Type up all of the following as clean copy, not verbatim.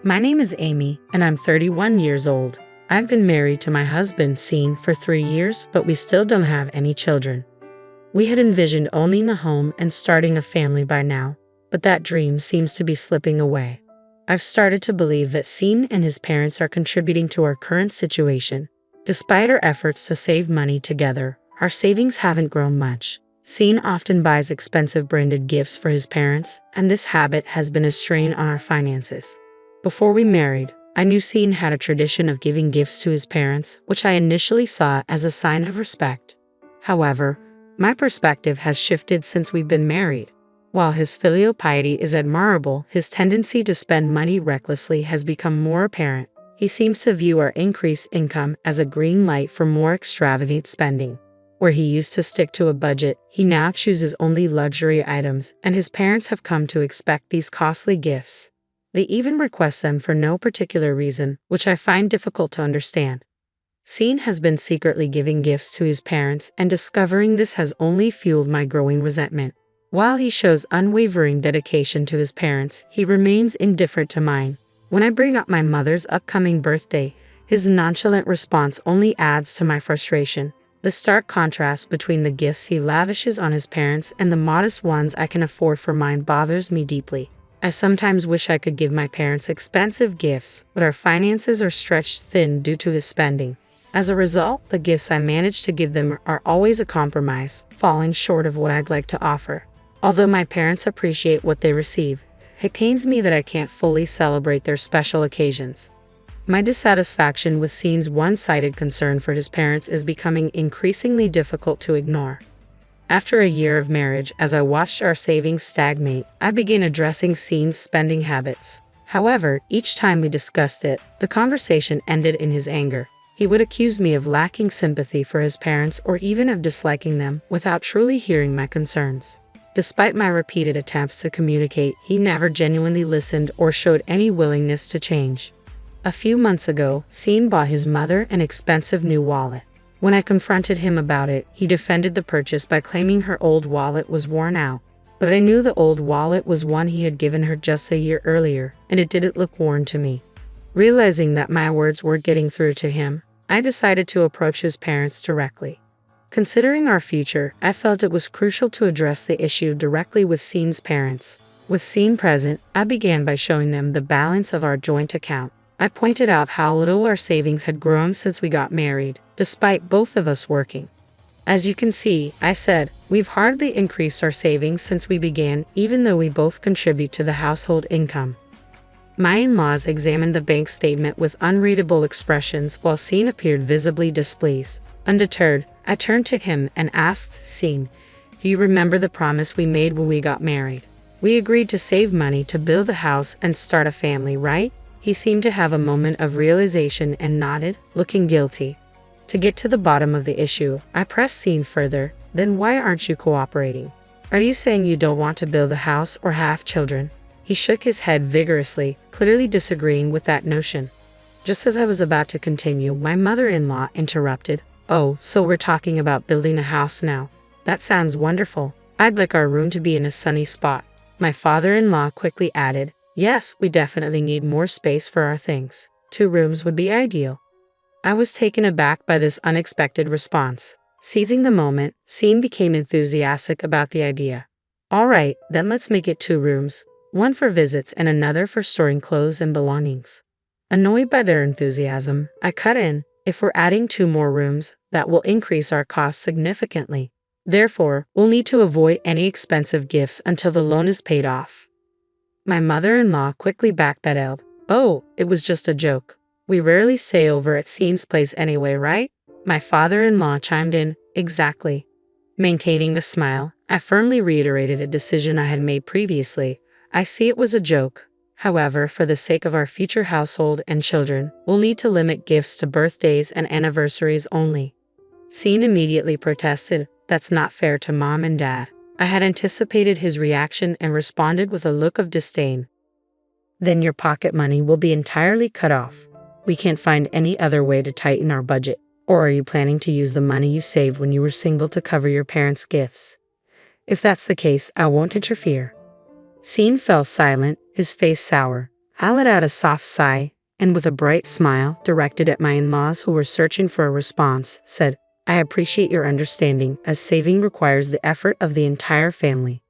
My name is Amy, and I'm 31 years old. I've been married to my husband, Scene, for 3 years, but we still don't have any children. We had envisioned owning a home and starting a family by now, but that dream seems to be slipping away. I've started to believe that Scene and his parents are contributing to our current situation. Despite our efforts to save money together, our savings haven't grown much. Scene often buys expensive branded gifts for his parents, and this habit has been a strain on our finances. Before we married, I knew Scene had a tradition of giving gifts to his parents, which I initially saw as a sign of respect. However, my perspective has shifted since we've been married. While his filial piety is admirable, his tendency to spend money recklessly has become more apparent. He seems to view our increased income as a green light for more extravagant spending. Where he used to stick to a budget, he now chooses only luxury items, and his parents have come to expect these costly gifts. They even request them for no particular reason, which I find difficult to understand. Scene has been secretly giving gifts to his parents, and discovering this has only fueled my growing resentment. While he shows unwavering dedication to his parents, he remains indifferent to mine. When I bring up my mother's upcoming birthday, his nonchalant response only adds to my frustration. The stark contrast between the gifts he lavishes on his parents and the modest ones I can afford for mine bothers me deeply. I sometimes wish I could give my parents expensive gifts, but our finances are stretched thin due to his spending. As a result, the gifts I manage to give them are always a compromise, falling short of what I'd like to offer. Although my parents appreciate what they receive, it pains me that I can't fully celebrate their special occasions. My dissatisfaction with Scene's one-sided concern for his parents is becoming increasingly difficult to ignore. After a year of marriage, as I watched our savings stagnate, I began addressing Scene's spending habits. However, each time we discussed it, the conversation ended in his anger. He would accuse me of lacking sympathy for his parents or even of disliking them without truly hearing my concerns. Despite my repeated attempts to communicate, he never genuinely listened or showed any willingness to change. A few months ago, Scene bought his mother an expensive new wallet. When I confronted him about it, he defended the purchase by claiming her old wallet was worn out. But I knew the old wallet was one he had given her just a year earlier, and it didn't look worn to me. Realizing that my words weren't getting through to him, I decided to approach his parents directly. Considering our future, I felt it was crucial to address the issue directly with Scene's parents. With Scene present, I began by showing them the balance of our joint account. I pointed out how little our savings had grown since we got married, despite both of us working. As you can see, I said, we've hardly increased our savings since we began, even though we both contribute to the household income. My in-laws examined the bank statement with unreadable expressions while Scene appeared visibly displeased. Undeterred, I turned to him and asked Scene, "Do you remember the promise we made when we got married? We agreed to save money to build the house and start a family, right?" He seemed to have a moment of realization and nodded, looking guilty. To get to the bottom of the issue, I pressed Scene further. "Then why aren't you cooperating? Are you saying you don't want to build a house or have children?" He shook his head vigorously, clearly disagreeing with that notion. Just as I was about to continue, my mother-in-law interrupted. "Oh, so we're talking about building a house now. That sounds wonderful. I'd like our room to be in a sunny spot." My father-in-law quickly added, "Yes, we definitely need more space for our things. 2 rooms would be ideal." I was taken aback by this unexpected response. Seizing the moment, Scene became enthusiastic about the idea. "All right, then let's make it 2 rooms. One for visits and another for storing clothes and belongings." Annoyed by their enthusiasm, I cut in, "If we're adding 2 more rooms, that will increase our costs significantly. Therefore, we'll need to avoid any expensive gifts until the loan is paid off." My mother-in-law quickly backpedaled. "Oh, it was just a joke. We rarely stay over at Scene's place anyway, right?" My father-in-law chimed in, "Exactly." Maintaining a smile, I firmly reiterated a decision I had made previously. "I see it was a joke. However, for the sake of our future household and children, we'll need to limit gifts to birthdays and anniversaries only." Scene immediately protested, "That's not fair to Mom and Dad." I had anticipated his reaction and responded with a look of disdain. "Then your pocket money will be entirely cut off. We can't find any other way to tighten our budget. Or are you planning to use the money you saved when you were single to cover your parents' gifts? If that's the case, I won't interfere." Scene fell silent, his face sour. I let out a soft sigh, and with a bright smile directed at my in-laws who were searching for a response, said, "I appreciate your understanding, as saving requires the effort of the entire family."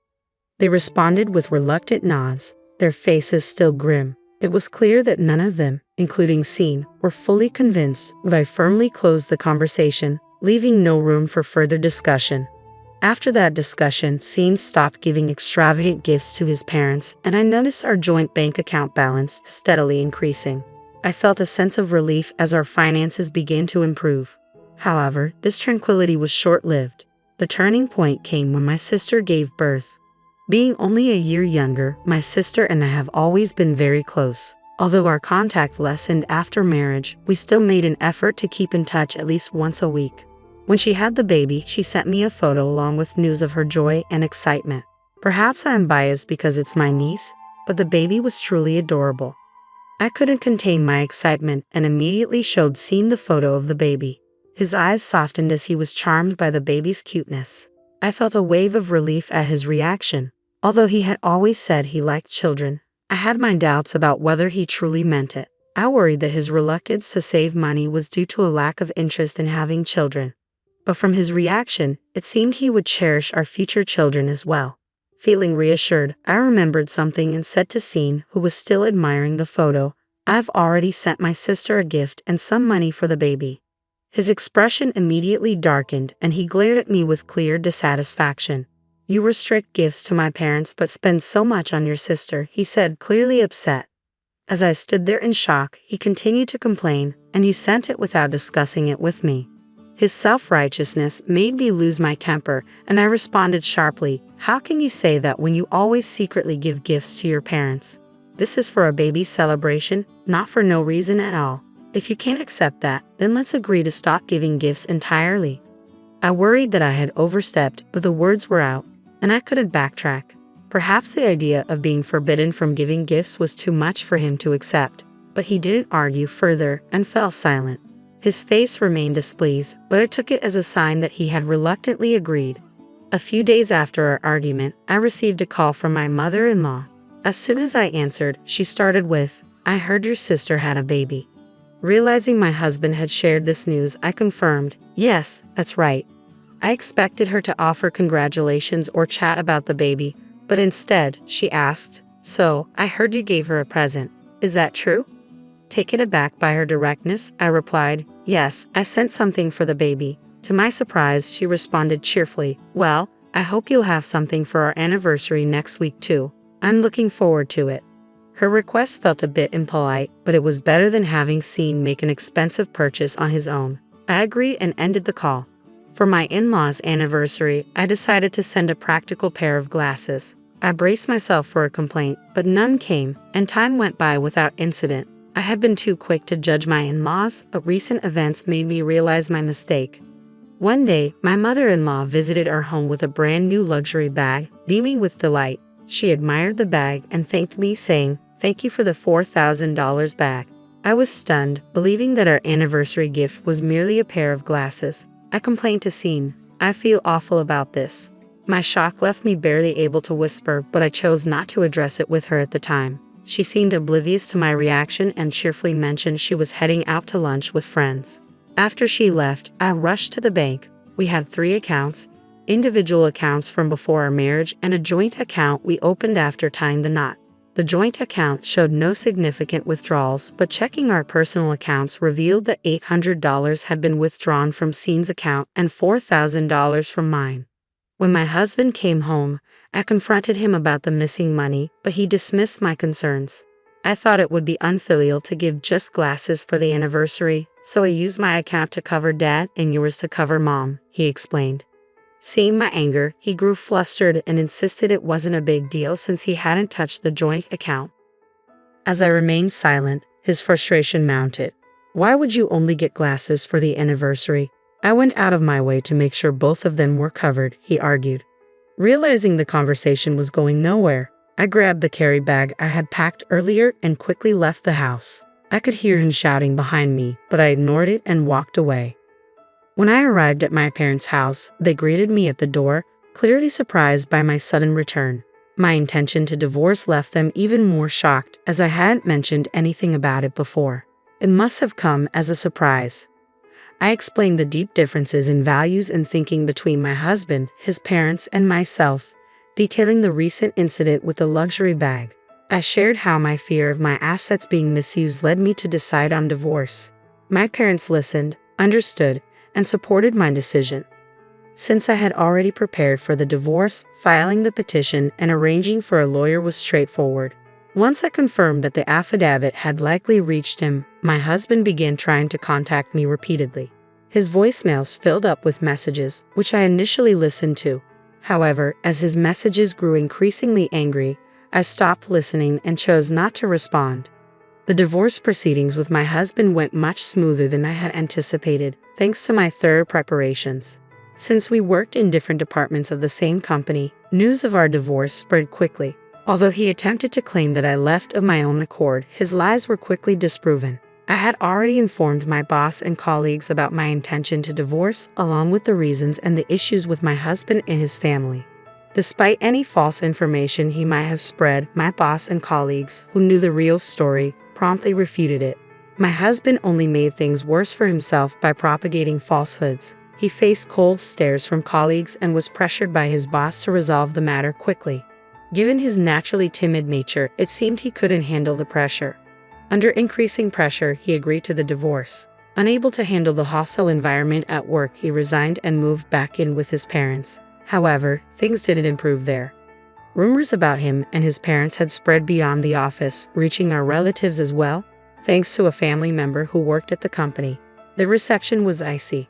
They responded with reluctant nods, their faces still grim. It was clear that none of them, including Scene, were fully convinced, but I firmly closed the conversation, leaving no room for further discussion. After that discussion, Scene stopped giving extravagant gifts to his parents, and I noticed our joint bank account balance steadily increasing. I felt a sense of relief as our finances began to improve. However, this tranquility was short-lived. The turning point came when my sister gave birth. Being only a year younger, my sister and I have always been very close. Although our contact lessened after marriage, we still made an effort to keep in touch at least once a week. When she had the baby, she sent me a photo along with news of her joy and excitement. Perhaps I am biased because it's my niece, but the baby was truly adorable. I couldn't contain my excitement and immediately showed Scene the photo of the baby. His eyes softened as he was charmed by the baby's cuteness. I felt a wave of relief at his reaction. Although he had always said he liked children, I had my doubts about whether he truly meant it. I worried that his reluctance to save money was due to a lack of interest in having children. But from his reaction, it seemed he would cherish our future children as well. Feeling reassured, I remembered something and said to Scene, who was still admiring the photo, "I've already sent my sister a gift and some money for the baby." His expression immediately darkened and he glared at me with clear dissatisfaction. "You restrict gifts to my parents but spend so much on your sister," he said, clearly upset. As I stood there in shock, he continued to complain, "And you sent it without discussing it with me." His self-righteousness made me lose my temper, and I responded sharply, "How can you say that when you always secretly give gifts to your parents? This is for a baby's celebration, not for no reason at all. If you can't accept that, then let's agree to stop giving gifts entirely." I worried that I had overstepped, but the words were out, and I couldn't backtrack. Perhaps the idea of being forbidden from giving gifts was too much for him to accept, but he didn't argue further and fell silent. His face remained displeased, but I took it as a sign that he had reluctantly agreed. A few days after our argument, I received a call from my mother-in-law. As soon as I answered, she started with, "I heard your sister had a baby." Realizing my husband had shared this news, I confirmed, "Yes, that's right." I expected her to offer congratulations or chat about the baby, but instead, she asked, "So, I heard you gave her a present. Is that true?" Taken aback by her directness, I replied, "Yes, I sent something for the baby." To my surprise, she responded cheerfully, "Well, I hope you'll have something for our anniversary next week too. I'm looking forward to it." Her request felt a bit impolite, but it was better than having Scene make an expensive purchase on his own. I agreed and ended the call. For my in-laws' anniversary, I decided to send a practical pair of glasses. I braced myself for a complaint, but none came, and time went by without incident. I had been too quick to judge my in-laws, but recent events made me realize my mistake. One day, my mother-in-law visited our home with a brand new luxury bag, beaming with delight. She admired the bag and thanked me, saying, "Thank you for the $4,000 bag." I was stunned, believing that our anniversary gift was merely a pair of glasses. I complained to Scene, "I feel awful about this." My shock left me barely able to whisper, but I chose not to address it with her at the time. She seemed oblivious to my reaction and cheerfully mentioned she was heading out to lunch with friends. After she left, I rushed to the bank. We had 3 accounts, individual accounts from before our marriage and a joint account we opened after tying the knot. The joint account showed no significant withdrawals, but checking our personal accounts revealed that $800 had been withdrawn from Scene's account and $4,000 from mine. When my husband came home, I confronted him about the missing money, but he dismissed my concerns. I thought it would be unfilial to give just glasses for the anniversary, so I used my account to cover Dad and yours to cover Mom, he explained. Seeing my anger, he grew flustered and insisted it wasn't a big deal since he hadn't touched the joint account. As I remained silent, his frustration mounted. "Why would you only get glasses for the anniversary? I went out of my way to make sure both of them were covered," he argued. Realizing the conversation was going nowhere, I grabbed the carry bag I had packed earlier and quickly left the house. I could hear him shouting behind me, but I ignored it and walked away. When I arrived at my parents' house, they greeted me at the door, clearly surprised by my sudden return. My intention to divorce left them even more shocked, as I hadn't mentioned anything about it before. It must have come as a surprise. I explained the deep differences in values and thinking between my husband, his parents, and myself, detailing the recent incident with the luxury bag. I shared how my fear of my assets being misused led me to decide on divorce. My parents listened, understood, and supported my decision. Since I had already prepared for the divorce, filing the petition and arranging for a lawyer was straightforward. Once I confirmed that the affidavit had likely reached him, my husband began trying to contact me repeatedly. His voicemails filled up with messages, which I initially listened to. However, as his messages grew increasingly angry, I stopped listening and chose not to respond. The divorce proceedings with my husband went much smoother than I had anticipated, thanks to my thorough preparations. Since we worked in different departments of the same company, news of our divorce spread quickly. Although he attempted to claim that I left of my own accord, his lies were quickly disproven. I had already informed my boss and colleagues about my intention to divorce, along with the reasons and the issues with my husband and his family. Despite any false information he might have spread, my boss and colleagues, who knew the real story, promptly refuted it. My husband only made things worse for himself by propagating falsehoods. He faced cold stares from colleagues and was pressured by his boss to resolve the matter quickly. Given his naturally timid nature, it seemed he couldn't handle the pressure. Under increasing pressure, he agreed to the divorce. Unable to handle the hostile environment at work, he resigned and moved back in with his parents. However, things didn't improve there. Rumors about him and his parents had spread beyond the office, reaching our relatives as well, thanks to a family member who worked at the company. The reception was icy.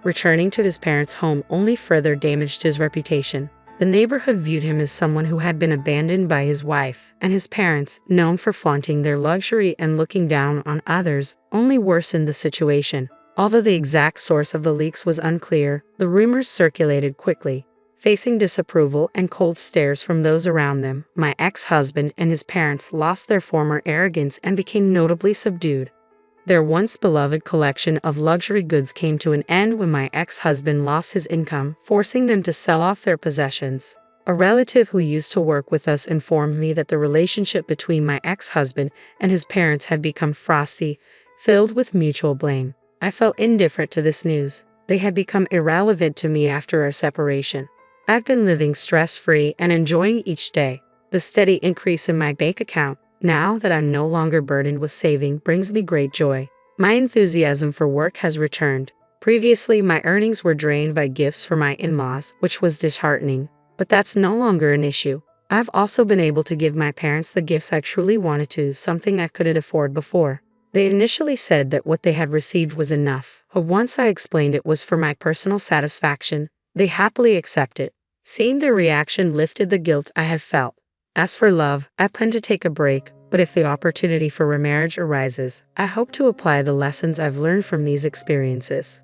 Returning to his parents' home only further damaged his reputation. The neighborhood viewed him as someone who had been abandoned by his wife, and his parents, known for flaunting their luxury and looking down on others, only worsened the situation. Although the exact source of the leaks was unclear, the rumors circulated quickly. Facing disapproval and cold stares from those around them, my ex-husband and his parents lost their former arrogance and became notably subdued. Their once beloved collection of luxury goods came to an end when my ex-husband lost his income, forcing them to sell off their possessions. A relative who used to work with us informed me that the relationship between my ex-husband and his parents had become frosty, filled with mutual blame. I felt indifferent to this news. They had become irrelevant to me after our separation. I've been living stress-free and enjoying each day. The steady increase in my bank account, now that I'm no longer burdened with saving, brings me great joy. My enthusiasm for work has returned. Previously, my earnings were drained by gifts for my in-laws, which was disheartening. But that's no longer an issue. I've also been able to give my parents the gifts I truly wanted to, something I couldn't afford before. They initially said that what they had received was enough, but once I explained it was for my personal satisfaction, they happily accepted. Seeing their reaction lifted the guilt I had felt. As for love, I plan to take a break, but if the opportunity for remarriage arises, I hope to apply the lessons I've learned from these experiences.